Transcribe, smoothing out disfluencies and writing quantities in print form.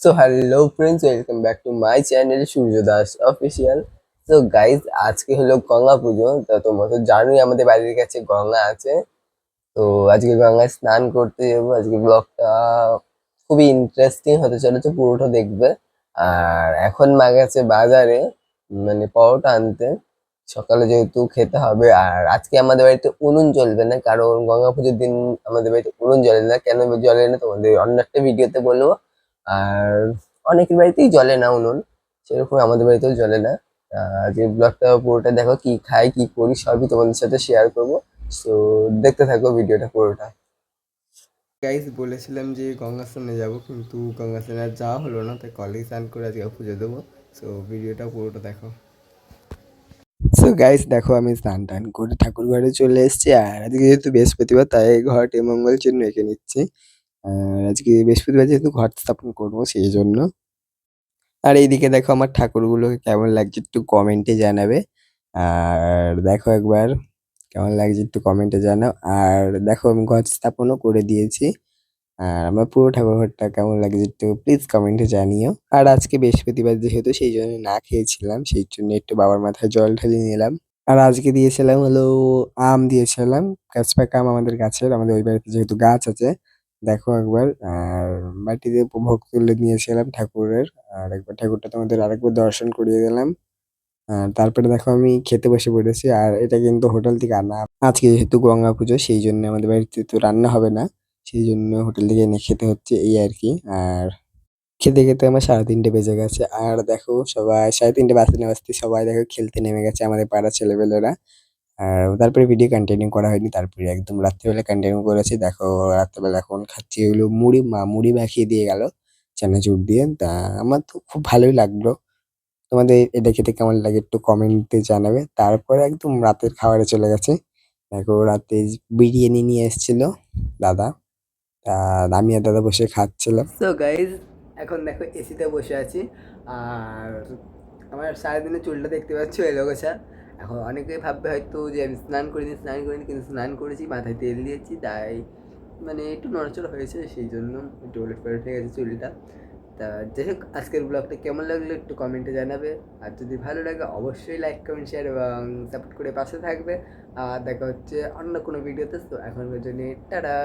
So hello friends, welcome back to my channel Surya Das official. তো guys আজকে হলো গঙ্গা পুজো। তো তোমরা তো জানোই আমাদের বাড়ির কাছে গঙ্গা আছে। তো আজকে গঙ্গায় স্নান করতে যাবো। আজকে ব্লগটা খুবই ইন্টারেস্টিং হতে চলেছে, পুরোটা দেখবে। আর এখন মা গেছে বাজারে মানে পরোটা আনতে, সকালে যেহেতু খেতে হবে। আর আজকে আমাদের বাড়িতে উনুন জ্বলবে না, কারণ গঙ্গা পুজোর দিন আমাদের বাড়িতে উনুন জ্বলে না। কেন জ্বলে না তোমাদের অন্য একটা ভিডিওতে বলবো। আর অনেকের বাড়িতেই জ্বলে না উনুন, সেরকম আমাদের বাড়িতেও জ্বলে না। যে ব্লগটা পুরোটা দেখো, কি খাই কি করি সবই তোমাদের সাথে শেয়ার করবো। সো দেখতে থাকো ভিডিওটা পুরোটা। গাইজ বলেছিলাম যে গঙ্গা স্নানে যাবো, কিন্তু গঙ্গা স্নানে আর যাওয়া হলো না, তাই কলেজ স্নান করে আজকে পুজো দেবো। সো ভিডিওটা পুরোটা দেখো। সো গাইস দেখো, আমি স্নান টান করে ঠাকুর ঘরে চলে এসেছি। আর আজকে যেহেতু বৃহস্পতিবার, তাই ঘরটি মঙ্গল চিহ্ন এঁকে নিচ্ছি। আর আজকে বৃহস্পতিবার যেহেতু ঘর স্থাপন করবো, সেই জন্য। আর এইদিকে দেখো আমার ঠাকুরগুলোকে কেমন লাগছে একটু কমেন্টে জানাবে। আর দেখো একবার কেমন লাগছে একটু কমেন্টে জানাও। আর দেখো আমি ঘর স্থাপনও করে দিয়েছি। আর আমার পুরো ঠাকুর ঘরটা কেমন লাগছে একটু প্লিজ কমেন্টে জানিও। আর আজকে বৃহস্পতিবার যেহেতু, সেই জন্য না খেয়েছিলাম, সেই জন্য একটু বাবার মাথায় জল ঢালিয়ে নিলাম। আর আজকে দিয়েছিলাম হলো আম দিয়েছিলাম, গাছপাকা আম আমাদের গাছের, আমাদের ওই বাড়িতে যেহেতু গাছ আছে। দেখো একবার। আর বাটিতে ভোগ তুলে নিয়েছিলাম ঠাকুরের। আর একবার ঠাকুরটা তোমাদের আরেকবার দর্শন করিয়ে দিলাম। আর তারপরে দেখো আমি খেতে বসে পড়েছি। আর এটা কিন্তু হোটেল থেকে আনা। আজকে যেহেতু গঙ্গা পুজো, সেই জন্য আমাদের বাড়িতে তো রান্না হবে না, সেই জন্য হোটেল থেকে এনে খেতে হচ্ছে, এই আর কি। আর খেতে খেতে আমার 3:30 বেজে গেছে। আর দেখো সবাই 3:30 বাজতে না বাজতে সবাই দেখো খেলতে নেমে গেছে, আমাদের পাড়ার ছেলেপেলেরা। আর তারপরে ভিডিও কন্টিনিউ করা হয়নি, তারপরে একদম রাত্রিবেলা কন্টিনিউ করেছি। দেখো রাত্রিবেলা এখন খাচ্ছি হলো মুড়ি, মা মুড়ি মাখিয়ে দিয়ে গেল চানাচুর দিয়ে। তা আমার তো খুব ভালোই লাগলো। তোমাদের এটা খেতে কেমন লাগে একটু কমেন্টে জানাবে। তারপরে একদম রাতের খাবারে চলে গেছে। দেখো রাতে বিরিয়ানি নিয়ে এসেছিল দাদা। তা আমি আর দাদা বসে খাচ্ছিলাম। সো গাইজ এখন দেখো এসিতে বসে আছি। আর আমার সারাদিনের চুলটা দেখতে পাচ্ছ এলো গোছা। এখন অনেকেই ভাববে হয়তো যে আমি স্নান করিনি, কিন্তু স্নান করেছি, মাথায় তেল দিয়েছি, তাই মানে একটু নড়াচড়া হয়েছে, সেই জন্য একটু ওলট পালট হয়ে গেছে চুলটা। তা যাই হোক, আজকের ব্লগটা কেমন লাগলো একটু কমেন্টে জানাবে। আর যদি ভালো লাগে অবশ্যই লাইক কমেন্ট শেয়ার এবং সাপোর্ট করে পাশে থাকবে। আর দেখা হচ্ছে অন্য কোনো ভিডিওতে। তো এখনকার জন্য টাটা।